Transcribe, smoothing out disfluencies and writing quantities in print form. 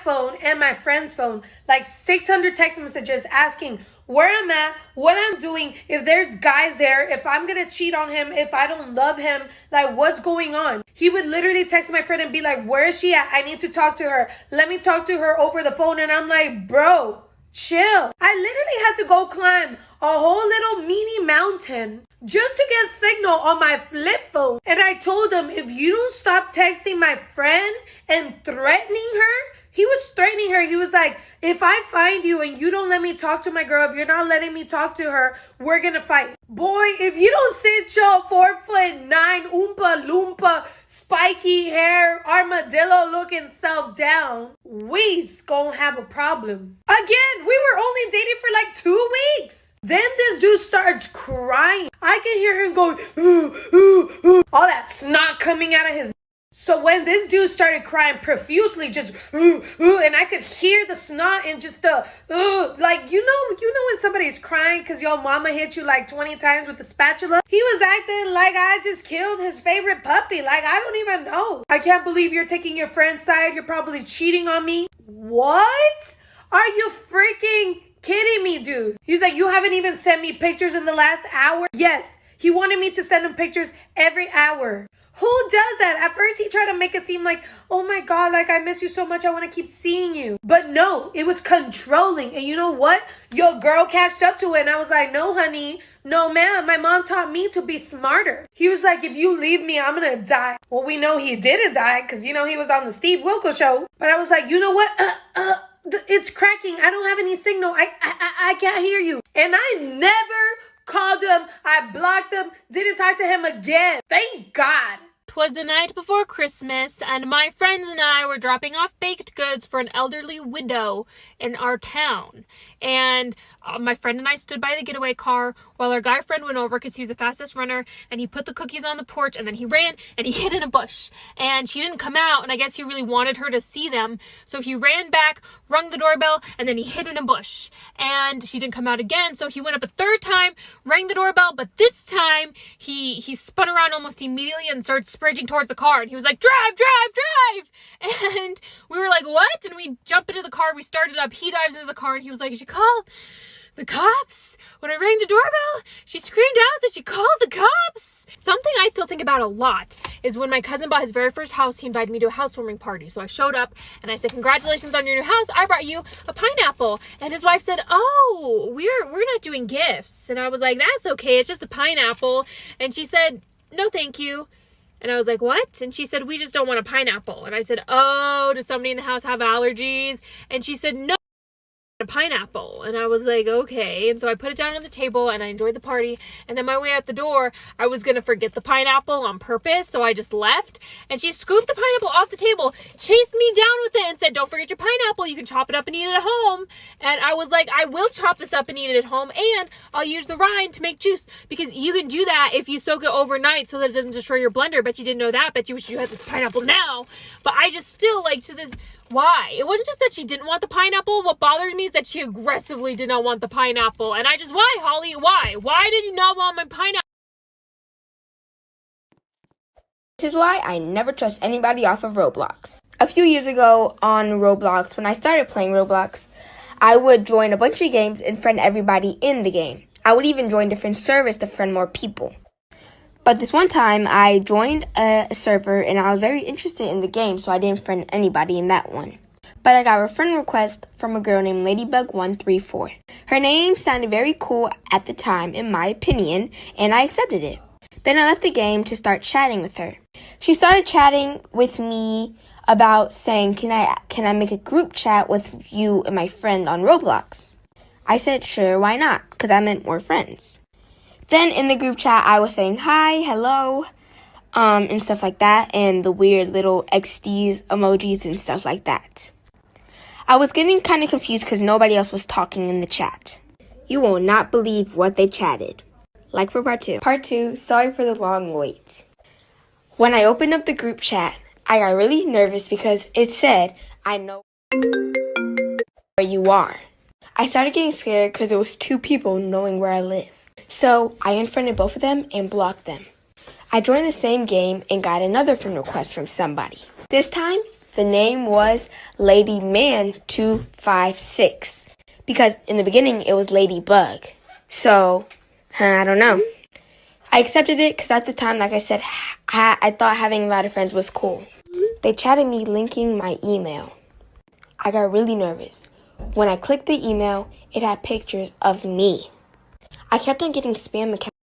phone and my friend's phone like 600 text messages asking where I'm at, what I'm doing, if there's guys there, if I'm gonna cheat on him, if I don't love him, like what's going on. He would literally text my friend and be like, where is she at? I need to talk to her. Let me talk to her over the phone. And I'm like, bro, chill. I literally had to go climb a whole little mini mountain just to get signal on my flip phone. And I told him, if you don't stop texting my friend and threatening her, he was threatening her. He was like, if I find you and you don't let me talk to my girl, if you're not letting me talk to her, we're gonna fight. Boy, if you don't sit your 4'9" Oompa Loompa, spiky hair, armadillo looking self down, we's gonna have a problem. Again, we were only dating for like 2 weeks. Then this dude starts crying. I can hear him going, all that snot coming out of his. So when this dude started crying profusely, just and I could hear the snot and just the like you know when somebody's crying because your mama hit you like 20 times with the spatula. He was acting like I just killed his favorite puppy. Like I don't even know. I can't believe you're taking your friend's side. You're probably cheating on me. What? Are you freaking kidding me, dude? He's like, you haven't even sent me pictures in the last hour. Yes, he wanted me to send him pictures every hour. Who does that? At first, he tried to make it seem like, oh my God, like I miss you so much. I want to keep seeing you. But no, it was controlling. And you know what? Your girl catched up to it. And I was like, no, honey. No, ma'am. My mom taught me to be smarter. He was like, if you leave me, I'm going to die. Well, we know he didn't die because, he was on the Steve Wilkos show. But I was like, you know what? It's cracking. I don't have any signal. I can't hear you. And I never called him, I blocked him, didn't talk to him again. Thank God. 'Twas the night before Christmas, and my friends and I were dropping off baked goods for an elderly widow in our town. And my friend and I stood by the getaway car while our guy friend went over because he was the fastest runner, and he put the cookies on the porch, and then he ran and he hid in a bush. And she didn't come out, and I guess he really wanted her to see them. So he ran back, rung the doorbell, and then he hid in a bush. And she didn't come out again, so he went up a third time, rang the doorbell, but this time he spun around almost immediately and started sprinting towards the car. And he was like, drive, drive, drive! And we were like, what? And we jump into the car, we started up, he dives into the car, and he was like, she called the cops? When I rang the doorbell, she screamed out that she called the cops. Something I still think about a lot is when my cousin bought his very first house, he invited me to a housewarming party. So I showed up and I said, congratulations on your new house. I brought you a pineapple. And his wife said, oh, we're not doing gifts. And I was like, that's okay. It's just a pineapple. And she said, no, thank you. And I was like, what? And she said, we just don't want a pineapple. And I said, oh, does somebody in the house have allergies? And she said, no. A pineapple. And I was like, okay. And so I put it down on the table and I enjoyed the party. And then my way out the door, I was gonna forget the pineapple on purpose, so I just left. And she scooped the pineapple off the table, chased me down with it, and said, don't forget your pineapple, you can chop it up and eat it at home. And I was like, I will chop this up and eat it at home, and I'll use the rind to make juice, because you can do that if you soak it overnight so that it doesn't destroy your blender. Bet you didn't know that. Bet you wish you had this pineapple now. But I just still, like, to this, why? It wasn't just that she didn't want the pineapple. What bothers me is that she aggressively did not want the pineapple. And I just, why, Holly? Why? Why did you not want my pineapple? This is why I never trust anybody off of Roblox. A few years ago on Roblox, when I started playing Roblox, I would join a bunch of games and friend everybody in the game. I would even join different servers to friend more people. But this one time, I joined a server and I was very interested in the game, so I didn't friend anybody in that one. But I got a friend request from a girl named Ladybug134. Her name sounded very cool at the time, in my opinion, and I accepted it. Then I left the game to start chatting with her. She started chatting with me about saying, can I make a group chat with you and my friend on Roblox? I said, sure, why not? Because I meant we're friends. Then in the group chat, I was saying hi, hello, and stuff like that, and the weird little XDs, emojis, and stuff like that. I was getting kind of confused because nobody else was talking in the chat. You will not believe what they chatted. Like for part 2. Part 2, sorry for the long wait. When I opened up the group chat, I got really nervous because it said, I know where you are. I started getting scared because it was 2 people knowing where I live. So I unfriended both of them and blocked them. I joined the same game and got another friend request from somebody. This time, The name was Lady Man 256 because in the beginning it was Ladybug. So, I don't know. I accepted it because at the time, like I said, I thought having a lot of friends was cool. They chatted me linking my email. I got really nervous. When I clicked the email, it had pictures of me. I kept on getting spam accounts.